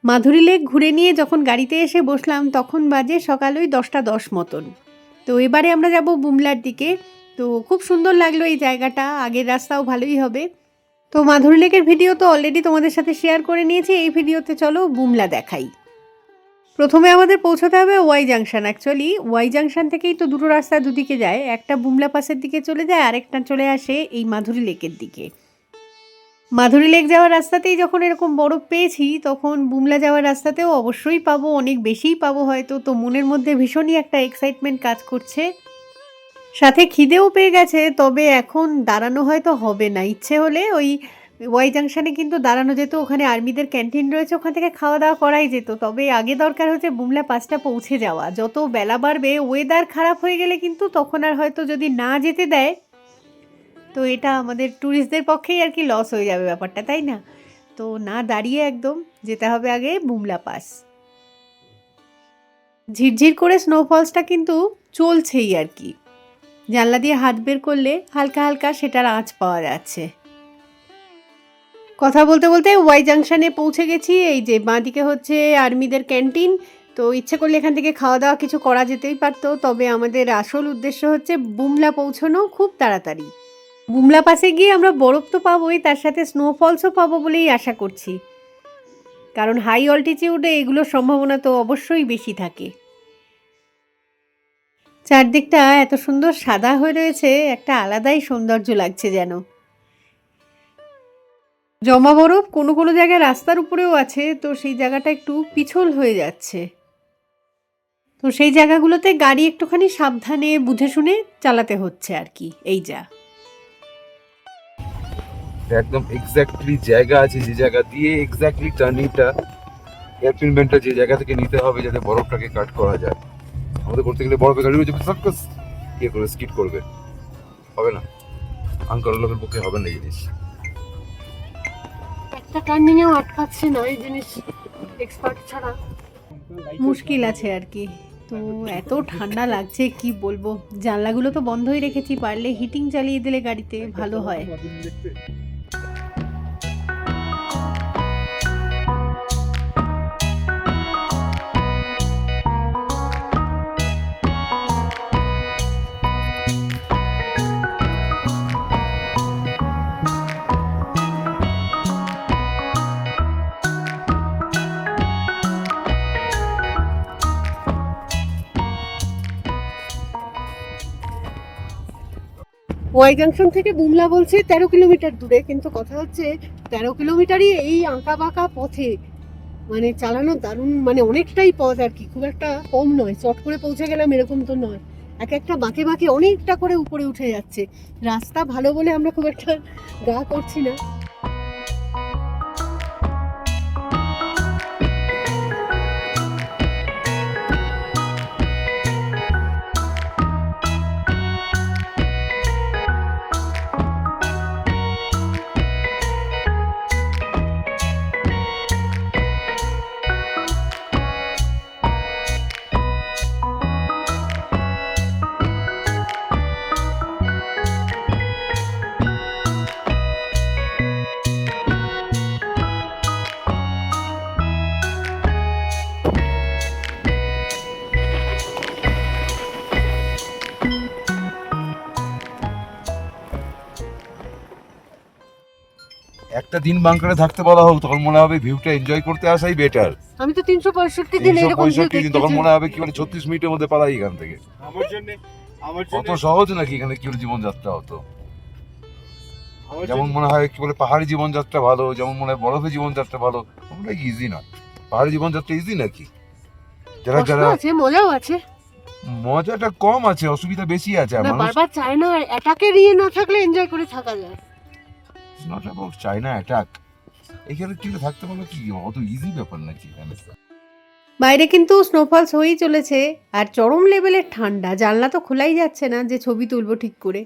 মাধুরী lake ঘুরে নিয়ে যখন গাড়িতে এসে বসলাম তখন বাজে সকাল ওই 10টা 10 মতন। তো এবারে আমরা যাব বুমলার দিকে। তো খুব সুন্দর লাগলো এই জায়গাটা, আগের রাস্তাও ভালোই হবে। তো মাধুরী লেকের ভিডিও তো অলরেডি তোমাদের সাথে শেয়ার করে নিয়েছি, এই ভিডিওতে চলো বুমলা দেখাই। প্রথমে আমাদের পৌঁছতে হবে Y junction. Actually Y junction থেকেই তো দুটো রাস্তা দুদিকে যায়, একটা বুমলা পাসের দিকে চলে যায়, আরেকটা চলে আসে এই মাধুরী লেকের দিকে। মাধুরী লেক যাওয়ার রাস্তাতেই যখন এরকম বরফ পেয়েছি, তখন বুমলা যাওয়ার রাস্তাতেও অবশ্যই পাবো, অনেক বেশিই পাবো হয়তো। তো মনের মধ্যে ভীষণই একটা এক্সাইটমেন্ট কাজ করছে, সাথে খিদেও পেয়ে গেছে। তবে এখন দাঁড়ানো হয়তো হবে না, ইচ্ছে হলে ওই ওয়াই জাংশনে কিন্তু দাঁড়ানো যেত, ওখানে আর্মিদের ক্যান্টিন রয়েছে, ওখান থেকে খাওয়া দাওয়া করাই যেত। তবে আগে দরকার হচ্ছে বুমলা পাসটা পৌঁছে যাওয়া। যত বেলা বাড়বে, ওয়েদার খারাপ হয়ে গেলে কিন্তু তখন আর হয়তো যদি না যেতে দেয়, তো এটা আমাদের ট্যুরিস্টদের পক্ষেই আর কি লস হয়ে যাবে ব্যাপারটা, তাই না? তো না দাঁড়িয়ে একদম যেতে হবে আগে বুমলা পাস। ঝিরঝির করে স্নোফলসটা কিন্তু চলছেই আর কি, জানলা দিয়ে হাত বের করলে হালকা হালকা সেটার আঁচ পাওয়া যাচ্ছে। কথা বলতে বলতে ওয়াই জাংশনে পৌঁছে গেছি। এই যে বাঁদিকে হচ্ছে আর্মিদের ক্যান্টিন। তো ইচ্ছে করলে এখান থেকে খাওয়া দাওয়া কিছু করা যেতেই পারতো, তবে আমাদের আসল উদ্দেশ্য হচ্ছে বুমলা পৌঁছানো খুব তাড়াতাড়ি। বুমলা পাসে গিয়ে আমরা বরফ তো পাবোই, তার সাথে স্নোফলসও পাবো বলেই আশা করছি, কারণ হাই অল্টিটিউডে এগুলোর সম্ভাবনা তো অবশ্যই বেশি থাকে। চারদিকটা এত সুন্দর সাদা হয়ে রয়েছে, একটা আলাদাই সৌন্দর্য লাগছে যেন। জমা বরফ কোনো কোনো জায়গায় রাস্তার উপরেও আছে, তো সেই জায়গাটা একটু পিছল হয়ে যাচ্ছে। তো সেই জায়গাগুলোতে গাড়ি একটুখানি সাবধানে বুঝে শুনে চালাতে হচ্ছে আর কি। এই যা একদম এক্স্যাক্টলি জায়গা আছে, যে জায়গা দিয়ে এক্স্যাক্টলি টার্নিংটা এয়ারপিনমেন্টটা যে জায়গা থেকে নিতে হবে যাতে বরফটাকে কাট করা যায়। আমাদের করতে গেলে বরফে গাড়ি রয়েছে, সার্কাস ইয়ে করে স্কিড করবে, হবে না। আঙ্কার লোকের পক্ষে হবে না জিনিস। একটা টার্নিংয়েও আটকাচ্ছে না এই জিনিস, এক্সপার্ট ছাড়া মুশকিল আছে আর কি। তো এত ঠান্ডা লাগছে কি বলবো, জানলাগুলো তো বন্ধই রেখেছি, পারলে হিটিং চালিয়ে দিলে গাড়িতে ভালো হয়। ওয়াই জাংশন থেকে বুমলা বলছে 13 কিলোমিটার দূরে, কিন্তু কথা হচ্ছে 13 কিলোমিটারই এই আঁকা বাঁকা পথে, মানে চালানো দারুণ, মানে অনেকটাই পথ আর কি, খুব একটা কম নয়। চট করে পৌঁছে গেলাম এরকম তো নয়, এক একটা বাঁকে বাঁকে অনেকটা করে উপরে উঠে যাচ্ছে। রাস্তা ভালো বলে আমরা খুব একটা গা করছি না। একটা দিন বাংকারে থাকতে বলা হোক, তখন মনে হবে ভিউটা এনজয় করতে আসাই বেটার। আমি তো 365 দিন এরকম ভিউ 365 দিন তখন মনে হবে কি মানে 36 মিনিটের মধ্যে পালাই এখান থেকে। কত সহজ নাকি এখানে কি জীবনযাত্রা হতো। যেমন মনে হয় কি বলে পাহাড়ি জীবনযাত্রা ভালো, যেমন মনে হয় বরফে জীবনযাত্রা ভালো, ওটা ইজি নয়। পাহাড়ি জীবনযাত্রা ইজি নাকি? যারা যারা আছে, মজাও আছে, মজাটা কম আছে, অসুবিধা বেশি আছে। না মানুষ বারবার চায় না অ্যাটাকে নিয়ে না থাকলে এনজয় করে থাকা যায়। নট অ্যাবাউট চায়না অ্যাটাক, এখানে কিন্তু থাকতে পারলো কি অত ইজি ব্যাপার নাকি এখানে। বাইরে কিন্তু স্নোফলস হয়েই চলেছে, আর চরম লেভেলের ঠান্ডা, জানলা তো খোলাই যাচ্ছে না যে ছবি তুলবো ঠিক করে।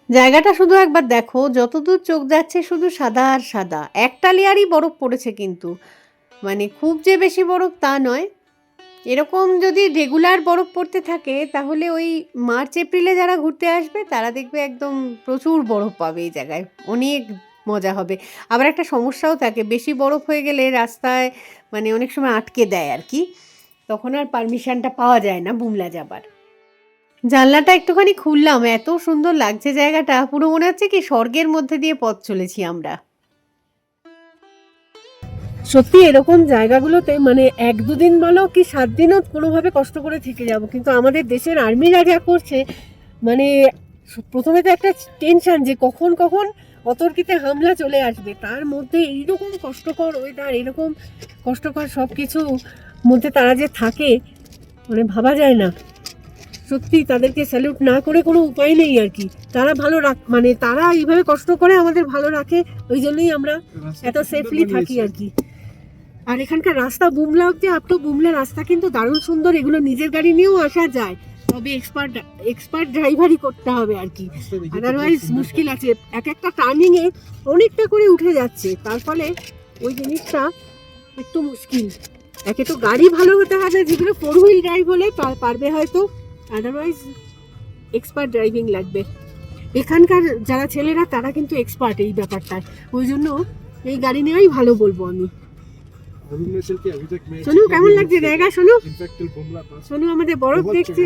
জায়গাটা শুধু একবার দেখো, যতদূর চোখ যাচ্ছে শুধু সাদা আর সাদা, একটা লেয়ারই বরফ পড়েছে কিন্তু, মানে খুব যে বেশি বরফ তা নয়। এরকম যদি রেগুলার বরফ পড়তে থাকে তাহলে ওই মার্চ এপ্রিলে যারা ঘুরতে আসবে তারা দেখবে একদম প্রচুর বরফ পাবে এই জায়গায়, অনেক মজা হবে। আবার একটা সমস্যাও থাকে, বেশি বরফ হয়ে গেলে রাস্তায় মানে অনেক সময় আটকে দেয় আর কি, তখন আর পারমিশনটা পাওয়া যায় না বুমলা যাবার। জানলাটা একটুখানি খুললাম, এত সুন্দর লাগছে জায়গাটা, পুরো মনে হচ্ছে কি স্বর্গের মধ্যে দিয়ে পথ চলেছি আমরা। সত্যি এরকম জায়গাগুলোতে মানে 1-2 দিন বলো কি 7 দিনও কোনোভাবে কষ্ট করে থেকে যাব, কিন্তু আমাদের দেশের আর্মিরা যা করছে মানে প্রথমে তো একটা টেনশন যে কখন কখন অতর্কিতে হামলা চলে আসবে, তার মধ্যে এইরকম কষ্টকর ওয়েদার, এরকম কষ্টকর সব কিছু মধ্যে তারা যে থাকে মানে ভাবা যায় না। সত্যি তাদেরকে স্যালুট না করে কোনো উপায় নেই আর কি। তারা ভালো মানে তারা এইভাবে কষ্ট করে আমাদের ভালো রাখে, ওই জন্যই আমরা এত সেফলি থাকি আর কি। আর এখানকার রাস্তা বুমলা অব্দি আপ টু বুমলা রাস্তা কিন্তু দারুণ সুন্দর, এগুলো নিজের গাড়ি নিয়েও আসা যায়, তবে এক্সপার্ট ড্রাইভারই করতে হবে আর কি, আদারওয়াইজ মুশকিল আছে। এক একটা টার্নিং এ অনেকটা করে উঠে যাচ্ছে, তার ফলে ওই জিনিসটা একটু মুশকিল। একে তো গাড়ি ভালো হতে হবে, যেগুলো 4 হুইল ড্রাইভ হলে পারবে হয়তো, আদারওয়াইজ এক্সপার্ট ড্রাইভিং লাগবে। এখানকার যারা ছেলেরা তারা কিন্তু এক্সপার্ট এই ব্যাপারটায়, ওই জন্য এই গাড়ি নেওয়াই ভালো বলবো আমি। সোনু কেমন লাগছে জায়গা? সোনু সোনু আমাদের বরফ দেখছে,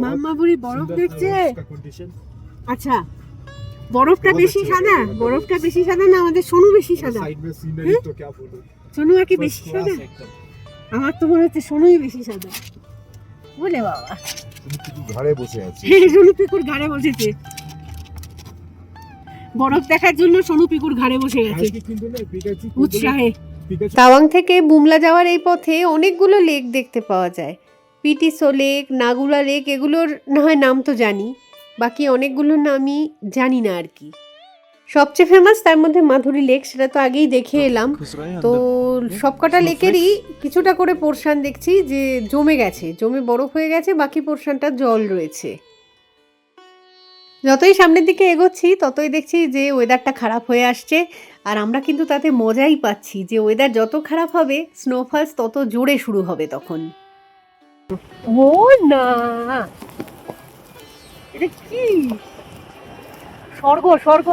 মাম্মা বুড়ি বরফ দেখছে। আচ্ছা, বরফটা বেশি সাদা, বরফটা বেশি সাদা না আমাদের সোনু বেশি সাদা? সোনু কি বেশি সাদা? আমার তো মনে হচ্ছে সোনুই বেশি সাদা। বলে বাবা, ঘাড়ে বসে আছে, সোনু পিকুর ঘাড়ে বসেছে, বরফ দেখার জন্য সোনু পিকুর ঘাড়ে বসে গেছে উৎসাহে। তাওয়াং থেকে বুমলা যাওয়ার এই পথে অনেকগুলো লেক দেখতে পাওয়া যায়, পিটিসো লেক, নাগুলা লেক, এগুলোর না হয় নাম তো জানি, বাকি অনেকগুলোর নামই জানি না আর কি। সবচেয়ে ফেমাস তার মধ্যে মাধুরী লেক, সেটা তো আগেই দেখে এলাম। তো সবকটা লেকেরই কিছুটা করে পোর্শন দেখছি যে জমে বরফ হয়ে গেছে, বাকি পোর্শনটা জল রয়েছে। যতই সামনের দিকে এগোচ্ছি ততই দেখছি যে ওয়েদারটা খারাপ হয়ে আসছে, আর আমরা কিন্তু তাতে মজাই পাচ্ছি যে ওয়েদার যত খারাপ হবে স্নোফলস তত জোরে শুরু হবে তখন। ও না, এটা কি স্বর্গ স্বর্গ!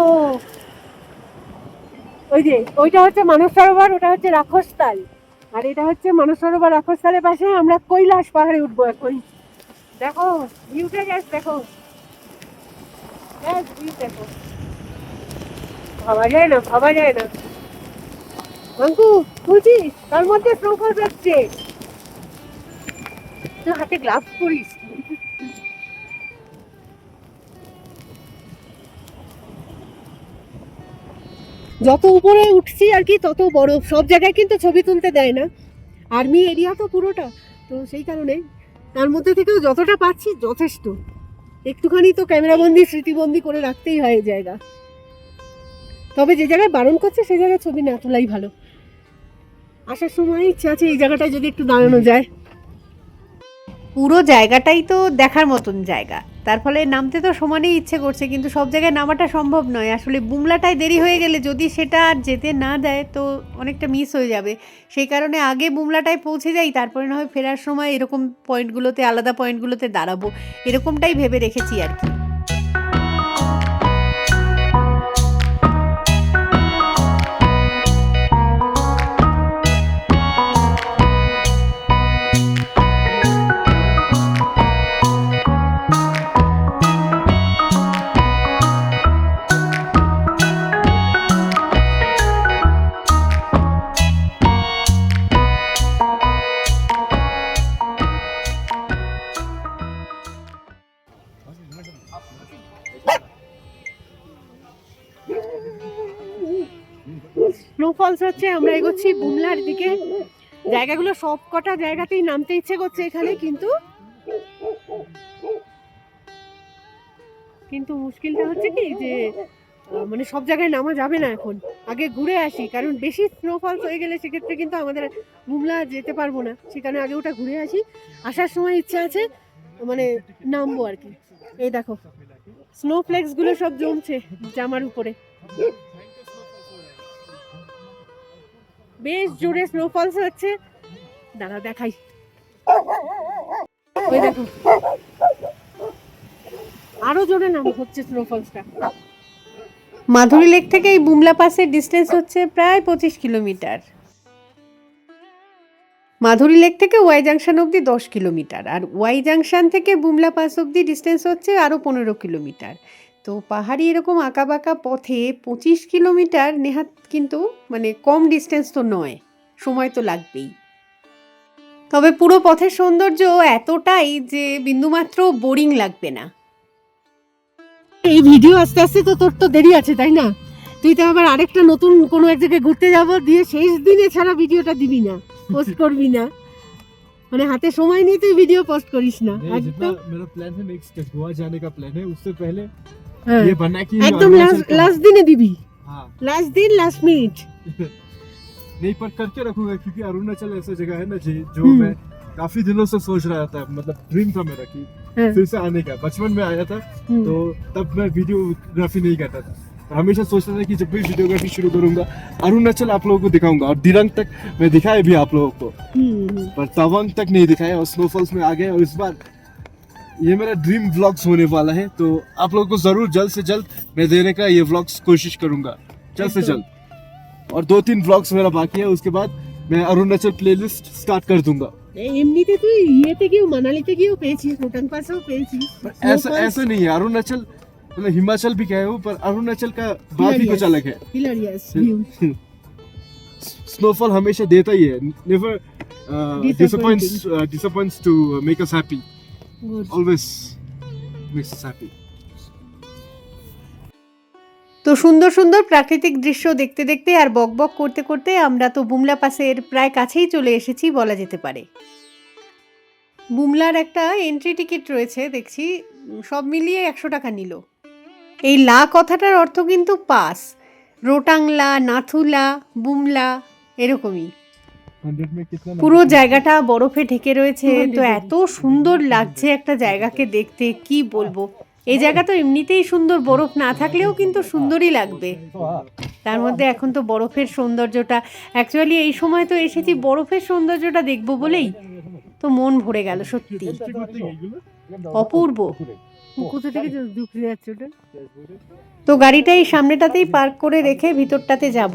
ওই যে ওইটা হচ্ছে মানস সরোবর, ওটা হচ্ছে রাক্ষসতাল, আর এটা হচ্ছে মানস সরোবর রাক্ষসতালের পাশে আমরা কৈলাস পাহাড়ে উঠবো এখন। দেখো ভিউটা, জাস্ট দেখো, দেখো, ভাবা যায় না, ভাবা যায় না। আঙ্কু বুঝিস তার মধ্যে স্নোফল যাচ্ছে, তুই হাতে গ্লাভস পরিস। যত উপরে উঠছি আর কি তত বরফ, সব জায়গায় কিন্তু ছবি তুলতে দেয় না, আর্মি এরিয়া তো পুরোটা, তো সেই কারণে তার মধ্যে থেকেও যতটা পাচ্ছি যথেষ্ট। একটুখানি তো ক্যামেরাবন্দি স্মৃতিবন্দি করে রাখতেই হয় এই জায়গা, তবে যে জায়গায় বারণ করছে সেই জায়গায় ছবি না তোলাই ভালো। আসার সময় ইচ্ছা আছে এই জায়গাটায় যদি একটু দাঁড়ানো যায়। পুরো জায়গাটাই তো দেখার মতন জায়গা, তার ফলে নামতে তো সমানেই ইচ্ছে করছে, কিন্তু সব জায়গায় নামাটা সম্ভব নয় আসলে। বুমলাটায় দেরি হয়ে গেলে যদি সেটা আর যেতে না দেয় তো অনেকটা মিস হয়ে যাবে, সেই কারণে আগে বুমলাটায় পৌঁছে যাই, তারপরে না হয় ফেরার সময় এরকম পয়েন্টগুলোতে, আলাদা পয়েন্টগুলোতে দাঁড়াবো, এরকমটাই ভেবে রেখেছি আর কি। স্নোফলস হচ্ছে, আমরা এগোচ্ছি বুমলার দিকে, জায়গাগুলো সব কটা জায়গাতেই নামতে ইচ্ছে করছে এখানে, কিন্তু মুশকিলটা হচ্ছে কি যে মানে সব জায়গায় নামা যাবে না এখন, আগে ঘুরে আসি, কারণ বেশি স্নোফলস হয়ে গেলে সেক্ষেত্রে কিন্তু আমাদের বুমলা যেতে পারবো না, সেখানে আগে ওটা ঘুরে আসি। আসার সময় ইচ্ছা আছে মানে নামবো আর কি। এই দেখো স্নোফ্লেক্স গুলো সব জমছে জামার উপরে, বেশ জোরে স্নোফলস হচ্ছে, দাঁড়া দেখাই। ওই দেখো আরো জোরে নাম হচ্ছে স্নোফলসটা। মাধুরী লেক থেকে এই বুমলা পাসের ডিস্টেন্স হচ্ছে প্রায় 25 কিলোমিটার। মাধুরী লেক থেকে ওয়াই জাংশন অবধি 10 কিলোমিটার, আর ওয়াই জাংশন থেকে বুমলা পাস অবধি ডিস্টেন্স হচ্ছে আরও 15 কিলোমিটার। তো পাহাড়ি এরকম আঁকাবাঁকা পথে 25 কিলোমিটার নেহাত কিন্তু মানে কম ডিস্টেন্স তো নয়, সময় তো লাগবেই। তবে পুরো পথের সৌন্দর্য এতটাই যে বিন্দুমাত্র বোরিং লাগবে না। এই ভিডিও আস্তে আস্তে তো তোর তো দেরি আছে তাই না? তুই তো আবার আরেকটা নতুন কোনো এক জায়গায় ঘুরতে যাবো দিয়ে শেষ দিনে ছাড়া ভিডিওটা দিবি না, পোস্ট করবি না, মানে হাতে সময় নিয়ে তুই ভিডিও পোস্ট করিস না। जितना मेरा प्लान है नेक्स्ट गोवा जाने का प्लान है, उससे पहले হ্যাঁ, ये बनना कि একদম अरुणाचल का- লাস্ট দিনে দিবি, हाँ লাস্ট দিন লাস্ট মিনিট। नहीं पर करके रखूंगा क्योंकि अरुणाचल ऐसा जगह है ना जो हम्म। मैं काफी दिनों से सोच रहा था, मतलब ड्रीम था मेरा कि हाँ। फिर से आने का। बचपन में आया था तो तब मैं वीडियोग्राफी नहीं करता था, हमेशा सोचता था कि जब भी वीडियोग्राफी शुरू करूंगा अरुणाचल आप लोगों को दिखाऊंगा, और दिरंग तक मैं दिखाया भी आप लोगों को, पर तवांग तक नहीं दिखाया और स्नोफॉल्स में आ गए। और इस बार ये मेरा ड्रीम व्लॉग्स होने वाला है, तो आप लोगों को जरूर जल्द से जल्द मैं देने का ये व्लॉग्स कोशिश करूंगा, जल्द से जल्द। और 2-3 व्लॉग्स मेरा बाकी है, उसके बाद मैं अरुणाचल प्लेलिस्ट स्टार्ट कर दूंगा। এমনিতে তুই ইয়েতে গিয়েও মানালিতে গিয়েও পেয়েছিস, রোটাং পাসেও পেয়েছিস, ऐसा ऐसा नहीं है, अरुणाचल मतलब हिमाचल भी गए हूँ, पर अरुणाचल का बात ही कुछ अलग है। Hilarious view. स्नोफॉल हमेशा देता ही है, never disappoints to make us happy, always makes us happy. তো সুন্দর সুন্দর প্রাকৃতিক দৃশ্য দেখতে দেখতে আর বকবক করতে করতে আমরা তো বুমলা পাসের প্রায় কাছেই চলে এসেছি বলা যেতে পারে। বুমলার একটা এন্ট্রি টিকিট রয়েছে দেখছি, সব মিলিয়ে 100 টাকা নিল। এই লা কথাটার অর্থ কিন্তু পাস, রোটাংলা, নাথুলা, বুমলা এরকমই। 100 में कितना পুরো জায়গাটা বরফে ঢেকে রয়েছে, তো এত সুন্দর লাগছে একটা জায়গাকে দেখতে, কি বলবো। এই জায়গা তো এমনিতেই সুন্দর, বরফ না থাকলেও কিন্তু সুন্দরই লাগবে। তার মধ্যে এখন তো বরফের সৌন্দর্যটা, অ্যাকচুয়ালি এই সময় তো এসেছি বরফের সৌন্দর্যটা দেখবো বলেই, তো মন ভরে গেল সত্যি, অপূর্ব। কোথা থেকে ঢুকে যাচ্ছে ওটা? তো গাড়িটা এই সামনেটাতেই পার্ক করে রেখে ভিতরটাতে যাব।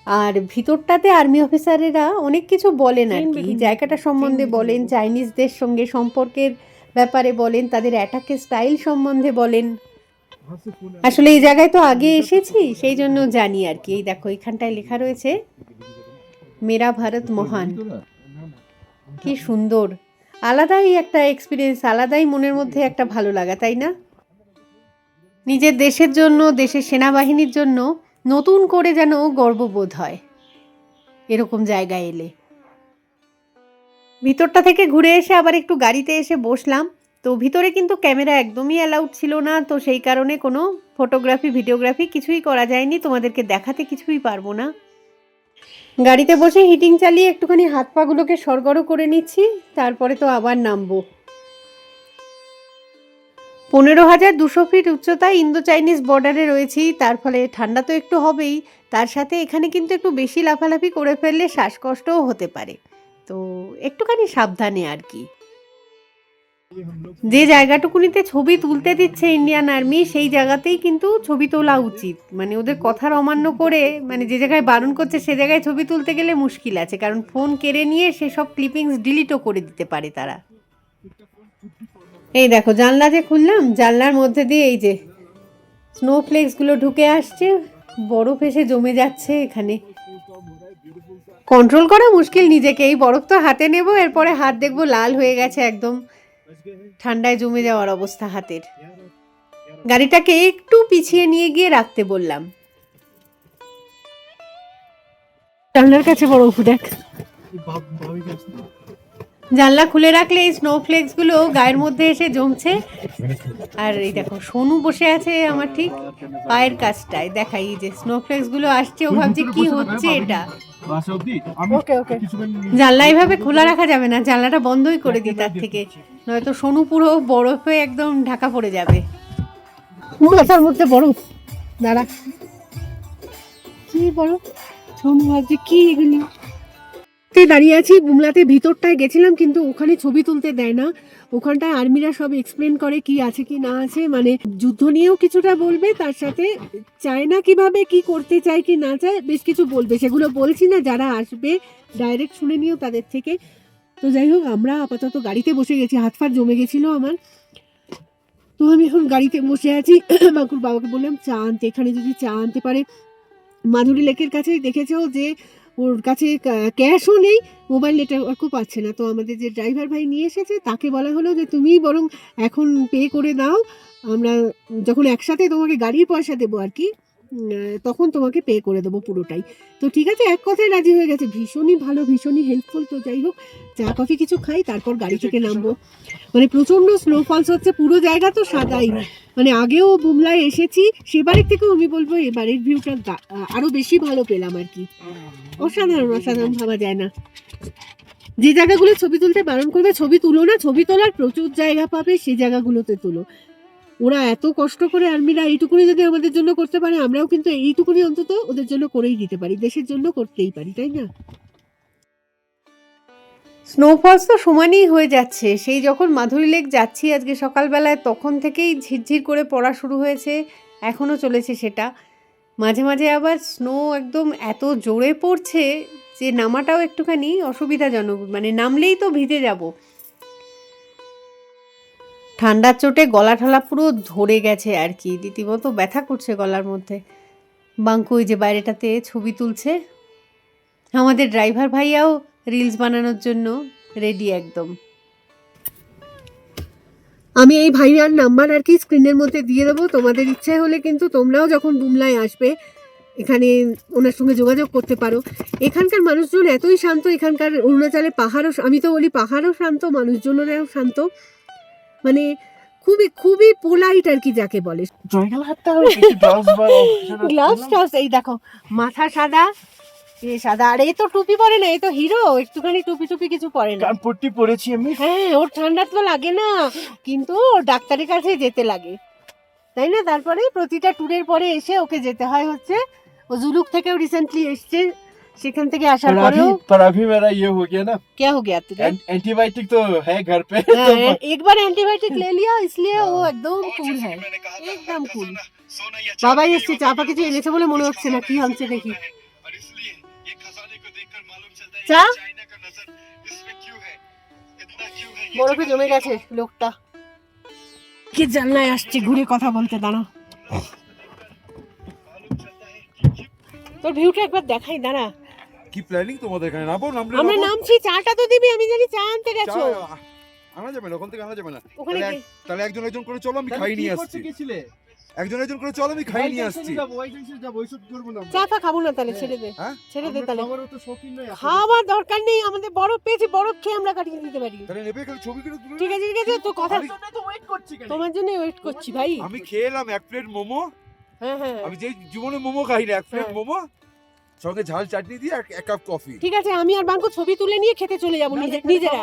আর ভিতরটাতে আর্মি অফিসারেরা অনেক কিছু বলেন আর কি, জায়গাটা সম্বন্ধে বলেন, চাইনিজদের সঙ্গে সম্পর্কের ব্যাপারে বলেন, তাদের অ্যাটাকের স্টাইল সম্বন্ধে বলেন। আসলে এই জায়গায় তো আগে এসেছি সেই জন্য জানি আর কি। এই দেখো এখানটায় লেখা রয়েছে মেরা ভারত মহান, কি সুন্দর, আলাদাই একটা এক্সপিরিয়েন্স, আলাদাই মনের মধ্যে একটা ভালো লাগা, তাই না? নিজের দেশের জন্য, দেশের সেনাবাহিনীর জন্য নতুন করে যেন গর্ববোধ হয় এরকম জায়গায় এলে। ভিতরটা থেকে ঘুরে এসে আবার একটু গাড়িতে এসে বসলাম। তো ভিতরে কিন্তু ক্যামেরা একদমই অ্যালাউড ছিল না, তো সেই কারণে কোনো ফটোগ্রাফি ভিডিওগ্রাফি কিছুই করা যায়নি, তোমাদেরকে দেখাতে কিছুই পারবো না। গাড়িতে বসে হিটিং চালিয়ে একটুখানি হাত পাগুলোকে সরগড় করে নিচ্ছি, তারপরে তো আবার নামবো। 15,200 ফিট উচ্চতায় ইন্দো চাইনিজ বর্ডারে রয়েছি, তার ফলে ঠান্ডা তো একটু হবেই, তার সাথে এখানে কিন্তু একটু বেশি লাফালাফি করে ফেললে শ্বাসকষ্টও হতে পারে, তো একটুখানি সাবধানে আর কি। যে জায়গাটুকুনিতে ছবি তুলতে দিচ্ছে ইন্ডিয়ান আর্মি, সেই জায়গাতেই কিন্তু ছবি তোলা উচিত, মানে ওদের কথার অমান্য করে, মানে যে জায়গায় বারণ করছে সে জায়গায় ছবি তুলতে গেলে মুশকিল আছে, কারণ ফোন কেড়ে নিয়ে সেসব ক্লিপিংস ডিলিটও করে দিতে পারে তারা। এই দেখো জানলা যে খুললাম, জানলার মধ্যে দিয়ে এই যে স্নোফ্লেক্সগুলো ঢুকে আসছে, বরফ এসে জমে যাচ্ছে এখানে। কন্ট্রোল করা মুশকিল নিজেকে, এই বরফ তো হাতে নেব, এরপরে হাত দেখবো লাল হয়ে গেছে একদম, ঠান্ডায় জমে যাওয়ার অবস্থা হাতের। গাড়িটাকে একটু পিছিয়ে নিয়ে গিয়ে রাখতে বললাম। জানলার কাছে বরফ দেখ। জানলা খুলে রাখলে এই স্নোফ্লেক্সগুলো গায়ের মধ্যে এসে জমছে। আর এই দেখো সোনু বসে আছে আমার ঠিক পায়ের কাছটায়, দেখাই এই যে স্নোফ্লেক্সগুলো আসছে, ও ভাবছে কি হচ্ছে এটা। জানলা এইভাবে খোলা রাখা যাবে না, জানলাটা বন্ধই করে দিই তার থেকে, নয়তো সোনু পুরো বরফে একদম ঢাকা পড়ে যাবে। মাথার মধ্যে বরফ, দাঁড়া কি বরফ, সোনু ভাবছে কি এগুলি। দাঁড়িয়ে আছি বুমলাতে, ভিতরটায় গেছিলাম কিন্তু ওখানে ছবি তুলতে দেয় না। ওখানটায় আর্মিরা সব এক্সপ্লেন করে কি আছে কি না আছে, মানে যুদ্ধ নিয়েও কিছুটা বলবে, তার সাথে চায়না কিভাবে কি করতে চায় কি না চায় বেশ কিছু বলবে। সেগুলো বলছি না, যারা আসবে ডাইরেক্ট শুনে নিও তাদের থেকে। তো যাই হোক, আমরা আপাতত গাড়িতে বসে গেছি, হাত ফাত জমে গেছিলো আমার। তো আমি এখন গাড়িতে বসে আছি। বাঁকুর বাবাকে বললাম চা আনতে, এখানে যদি চা আনতে পারে। মাধুরী লেকের কাছে দেখেছো যে ওর কাছে ক্যাশও নেই, মোবাইল নেটওয়ার্কও পাচ্ছে না। তো আমাদের যে ড্রাইভার ভাই নিয়ে এসেছে তাকে বলা হলো যে তুমিই বরং এখন পে করে দাও, আমরা যখন একসাথে তোমাকে গাড়ির পয়সা দেবো আর কি, তখন তোমাকে পে করে দেবো পুরোটাই। তো ঠিক আছে, এক কথায় রাজি হয়ে গেছে। ভীষণই ভালো, ভীষণই হেল্পফুল। তো যাই হোক, চা কফি কিছু খাই, তারপর গাড়ি থেকে নামবো। মানে প্রচণ্ড স্নোফলস হচ্ছে, পুরো জায়গা তো সাদাই। মানে আগেও বুমলায় এসেছি, সেবারের থেকেও আমি বলবো এবারের ভিউটা আরো বেশি ভালো পেলাম আর কি। অসাধারণ, অসাধারণ ভাবা যায় না। যে জায়গাগুলো ছবি তুলতে বারণ করবে ছবি তুলো না, ছবি তোলার প্রচুর জায়গা পাবে, সেই জায়গাগুলোতে তুলো। ওরা এত কষ্ট করে, আর্মিরা এইটুকুনি যদি আমাদের জন্য করতে পারে, আমরাও কিন্তু এইটুকুনি অন্তত ওদের জন্য করেই দিতে পারি, দেশের জন্য করতেই পারি, তাই না? স্নোফলস তো সমানই হয়ে যাচ্ছে। সেই যখন মাধুরী লেক যাচ্ছি আজকে সকালবেলায়, তখন থেকেই ঝিরঝির করে পড়া শুরু হয়েছে, এখনও চলেছে সেটা। মাঝে মাঝে আবার স্নো একদম এত জোরে পড়ছে যে নামাটাও একটুখানি অসুবিধাজনক, মানে নামলেই তো ভিজে যাব। ঠান্ডার চোটে গলা ঠলা পুরো ধরে গেছে আর কি, রীতিমতো ব্যথা করছে গলার মধ্যে। বাঙ্কু ওই যে বাইরেটাতে ছবি তুলছে, আমাদের ড্রাইভার ভাইয়াও রিলস বানানোর জন্য রেডি একদম। আমি এই ভাইয়ার নাম্বার আর কি স্ক্রিনের মধ্যে দিয়ে দেবো, তোমাদের ইচ্ছে হলে কিন্তু তোমরাও যখন বুমলায় আসবে এখানে ওনার সঙ্গে যোগাযোগ করতে পারো। এখানকার মানুষজন এতই শান্ত, এখানকার অরুণাচলে পাহাড়ও, আমি তো বলি পাহাড়ও শান্ত, মানুষজনেরাও শান্ত, মানে খুবই খুবই পোলাইট আর কি যাকে বলে। গ্লাভস টাভস এই দেখো, মাথা সাদা, এ সাদা, আর এই তো টুপি পরে না, এই তো হিরো, একটুখানি টুপি টুপি কিছু পরে না। পট্টি পরেছি আমি। হ্যাঁ, ওর ঠান্ডা তো লাগে না, কিন্তু ওর ডাক্তারের কাছে যেতে লাগে, তাই না? তারপরে প্রতিটা ট্যুরের পরে এসে ওকে যেতে হয় হচ্ছে, ও জুলুক থেকেও রিসেন্টলি এসছে, সেখান থেকে আসার পরেও। पर अभी मेरा ये हो गया ना, क्या हो गया तुझे? एंटीबायोटिक तो है घर पे। हाँ, एक बार एंटीबायोटिक ले लिया, इसलिए वो एकदम कूल है, एकदम कूल। বাবা এসছে, চা পা কিছু এনেছে বলে মনে হচ্ছে না, কি আনছে দেখি। চা বরফে জমে গেছে লোকটা, কে জানলায় আসছে ঘুরে কথা বলতে, দাঁড়া তোর ভিউটা একবার দেখাই, দাঁড়া। কি প্ল্যানিং তোমাদের এখানে? নামবো, নামলে আমরা নামছি, চাটা তো দিবি, আমি জানি চা আনতে গেছো। আনা যাবে না, ওখান থেকে আনা যাবে না। ওখানে তাহলে একজন একজন করে চলো, আমি খাই নিয়ে আসছি। একজন একজন করে চলো, আমি খাই নিয়ে আসছি। চা ফা খাবো না, তাহলে ছেড়ে দে, হ্যাঁ? ছেড়ে দে। তাহলে খাওয়ার দরকার নেই, আমাদের বরফ পেয়েছি, বরফ খেয়ে আমরা কাটিয়ে দিতে পারি। তাহলে নেবে খালি ছবি করে তুলে। ঠিক আছে, ঠিক আছে, তো কথা, তোমার জন্য ওয়েট করছি ভাই। আমি খেলাম এক প্লেট মোমো। হ্যাঁ হ্যাঁ, আমি যে জীবনে মোমো খাই না, এক প্লেট হ্যাঁ। মোমো সঙ্গে ঝাল চাটনি দিয়ে এক কাপ কফি। ঠিক আছে, আমি আর বাঙ্কু ছবি তুলে নিয়ে খেতে চলে যাবো নিজেরা।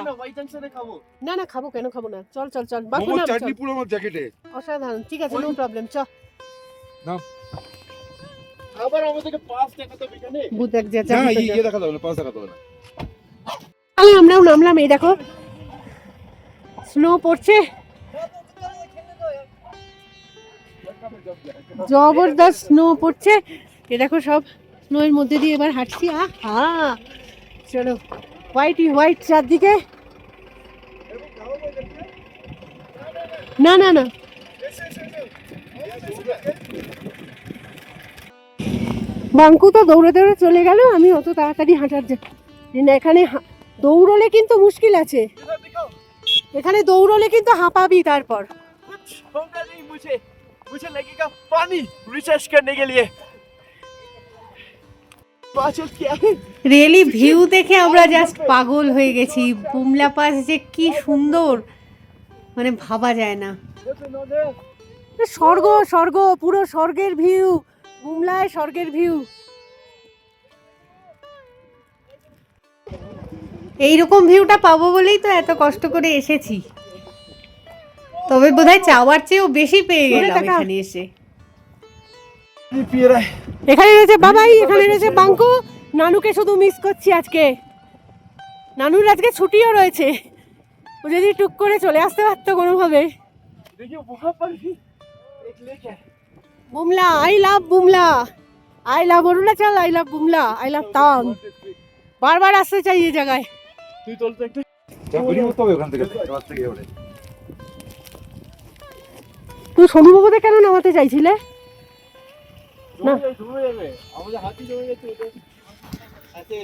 না না, খাবো কেন, খাবো না, চল চল চল বাঙ্কু, মোমো না চাটনি পুরো আমার জ্যাকেটে। অসাধারণ, ঠিক আছে, নো প্রবলেম, চল। নাও। আবার আমাদেরকে পাস দেখাতে হবে এখানে। ভূত এক যা, না, ইয়ে দেখা যাবে না, পাঁচ দেখা যাবে না। তাহলে আমরাও নামলাম, এই দেখো স্নো পড়ছে, জবরদস্ত স্নো পড়ছে। এ দেখো সব স্নোয়ের মধ্যে দিয়ে এবার হাঁটছি। চলো, হোয়াইটই হোয়াইট চারদিকে। না না না, বাঙ্কু তো দৌড়ে দৌড়ে চলে গেল, আমি অত তাড়াতাড়ি হাঁটার না। এখানে দৌড়লে কিন্তু মুশকিল আছে, এখানে দৌড়লে কিন্তু হাঁপাবি। তারপর मुझे लगेगा पानी रिसर्च करने के लिए। রিয়েলি ভিউ দেখে আমরা জাস্ট পাগল হয়ে গেছি। বুমলা পাস যে কি সুন্দর, মানে ভাবা যায় না। স্বর্গ, স্বর্গ, পুরো স্বর্গের ভিউ, বুমলায় স্বর্গের ভিউ। এইরকম ভিউটা পাবো বলেই তো এত কষ্ট করে এসেছি। তবে বোধহয় চাওয়ার চেয়েও বেশি পেয়ে গেলাম এখানে এসে। এখানে রয়েছে বাবাই, এখানে রয়েছে বাঙ্কু, নানুকে শুধু মিস করছি আজকে। নানুর আজকে ছুটিও রয়েছে, ও যদি টুক করে চলে আসতে পারতো কোনোভাবে। देखिए वहाँ पर भी एक लेक है। Bumla, I love Bumla, I love Arunachal, I love Bumla, I love Tawang. বারবার আসতে চাই এই জায়গায়। তুই চলতে একটা বেরিয়ে হতে হবে ওখান থেকে রাস্তা থেকে এবারে। তুই সোনুবাবুতে কেন নামাতে চাইছিলে? না। জমে যাবে আমাদের হাতি জমে যাচ্ছে এটা আছে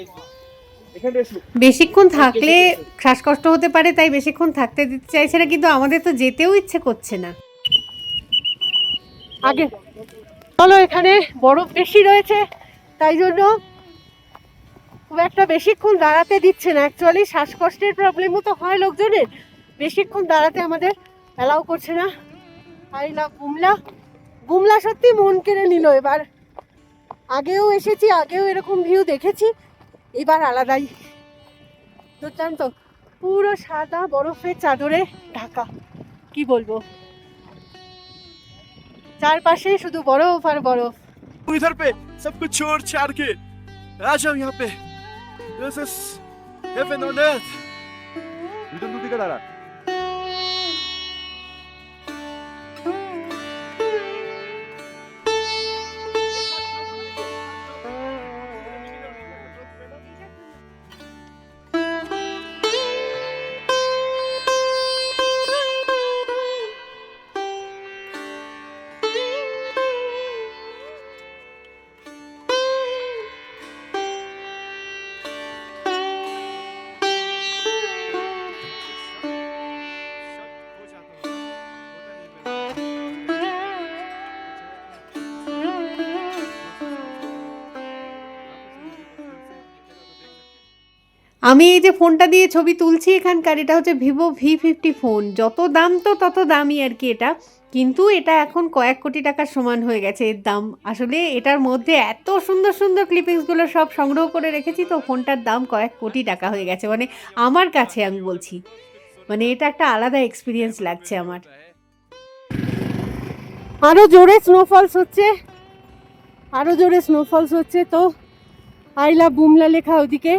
এখানে এসো। বেশিক্ষণ থাকলে শ্বাসকষ্ট হতে পারে, তাই বেশিক্ষণ থাকতে দিতে চাইছে না, কিন্তু আমাদের তো যেতেও ইচ্ছে করছে না। আগে চলো, এখানে বরফ বেশি রয়েছে তাই জন্য খুব একটা বেশিক্ষণ দাঁড়াতে দিচ্ছে না। অ্যাকচুয়ালি শ্বাসকষ্টের প্রবলেমও তো হয় লোকজনের, বেশিক্ষণ দাঁড়াতে আমাদের অ্যালাউ করছে না। I love Bumla. বুমলা সত্যি মন কেড়ে নিল এবার। আগেও এসেছি, আগেও এরকম ভিউ দেখেছি, এবার আলাদাই দুর্দান্ত। পুরো সাদা বরফের চাদরে ঢাকা, কি বলবো, চারপাশে শুধু বরফ আর বরফ। इधर पे सब कुछ छोड़ छाड़ के आ जाओ यहाँ पे। This is heaven on earth. দুজন দুদিকে দাঁড়া। আমি এই যে ফোনটা দিয়ে ছবি তুলছি এখানকার, এটা হচ্ছে ভিভো V50 ফোন। যত দাম তো তত দামই আর কি এটা, কিন্তু এটা এখন কয়েক কোটি টাকার সমান হয়ে গেছে এর দাম। আসলে এটার মধ্যে এত সুন্দর সুন্দর ক্লিপিংসগুলো সব সংগ্রহ করে রেখেছি, তো ফোনটার দাম কয়েক কোটি টাকা হয়ে গেছে, মানে আমার কাছে আমি বলছি, মানে এটা একটা আলাদা এক্সপিরিয়েন্স লাগছে আমার। আরো জোরে স্নোফলস হচ্ছে, আরো জোরে স্নোফলস হচ্ছে। তো আই লাভ বুমলা লেখা ওদিকে।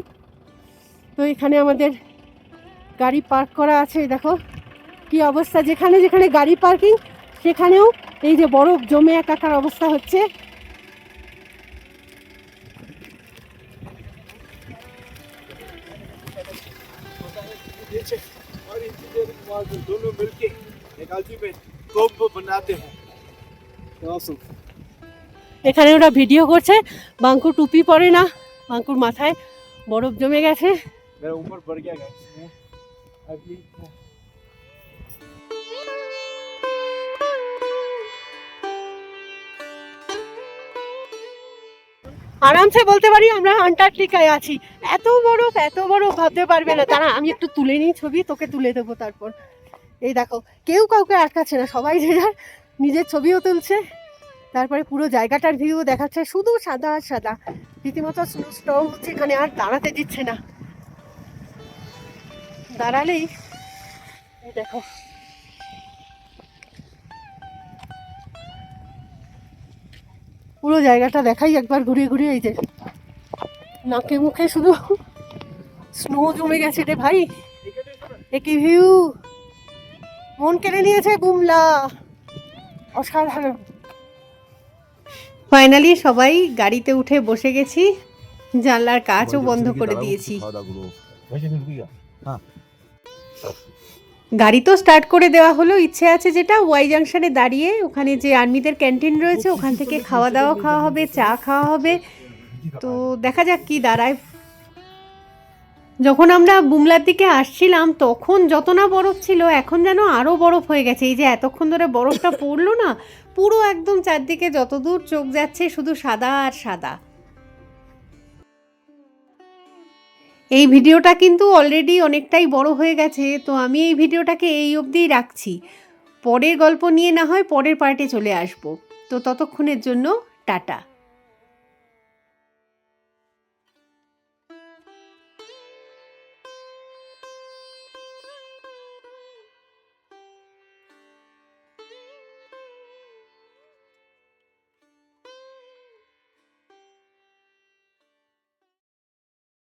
তো এখানে আমাদের গাড়ি পার্ক করা আছে, দেখো কি অবস্থা। যেখানে যেখানে গাড়ি পার্কিং সেখানেও এই যে বরফ জমে একাকার অবস্থা হচ্ছে। और इंजीनियर दोनों मिलके एक अल्टीमेट कॉम्बो बनाते हैं। Awesome. এখানে ওরা ভিডিও করছে, বাঙ্কুর টুপি পরে না, বাঙ্কুর মাথায় বরফ জমে গেছে। मेरा ऊपर बढ़ गया गाइस। अभी আরামসে বলতে পারি আমরা আন্টার্কটিকায় আছি। এত বরফ, এত বরফ ভাবতে পারবে না। তারা আমি একটু তুলে নিই ছবি, তোকে তুলে দেবো তারপর। এই দেখো, কেউ কাউকে আটকাচ্ছে না, সবাই যে যার নিজের ছবিও তুলছে, তারপরে পুরো জায়গাটার ভিউ দেখাচ্ছে, শুধু সাদা আর সাদা। রীতিমতো স্নো স্টর্ম হচ্ছে এখানে, আর দাঁড়াতে দিচ্ছে না। দাঁড়ালেই এই দেখো পুরো জায়গাটা দেখাই একবার ঘুরিয়ে ঘুরিয়ে। এই যে নাকে মুখে শুধু স্নো জমে গেছে রে ভাই, একই ভিউ মন কেড়ে নিয়েছে বুমলা, অসাধারণ। ফাইনালি সবাই গাড়িতে উঠে বসে গেছি, জানলার কাচও বন্ধ করে দিয়েছি। গাড়ি তো স্টার্ট করে দেওয়া হলো। ইচ্ছে আছে যেটা ওয়াই জাংশনে দাঁড়িয়ে ওখানে যে আর্মিদের ক্যান্টিন রয়েছে ওখান থেকে খাওয়া দাওয়া খাওয়া হবে, চা খাওয়া হবে। তো দেখা যাক কি দাঁড়ায়। যখন আমরা বুমলার দিকে আসছিলাম তখন যত না বরফ ছিল, এখন যেন আরও বরফ হয়ে গেছে। এই যে এতক্ষণ ধরে বরফটা পড়লো না, পুরো একদম চারদিকে যতদূর চোখ যাচ্ছে শুধু সাদা আর সাদা। এই ভিডিওটা কিন্তু অলরেডি অনেকটাই বড় হয়ে গেছে, তো আমি এই ভিডিওটাকে এই অবধিই রাখছি। পরের গল্প নিয়ে না হয় পরের পার্টে চলে আসব। তো ততক্ষণের জন্য টাটা।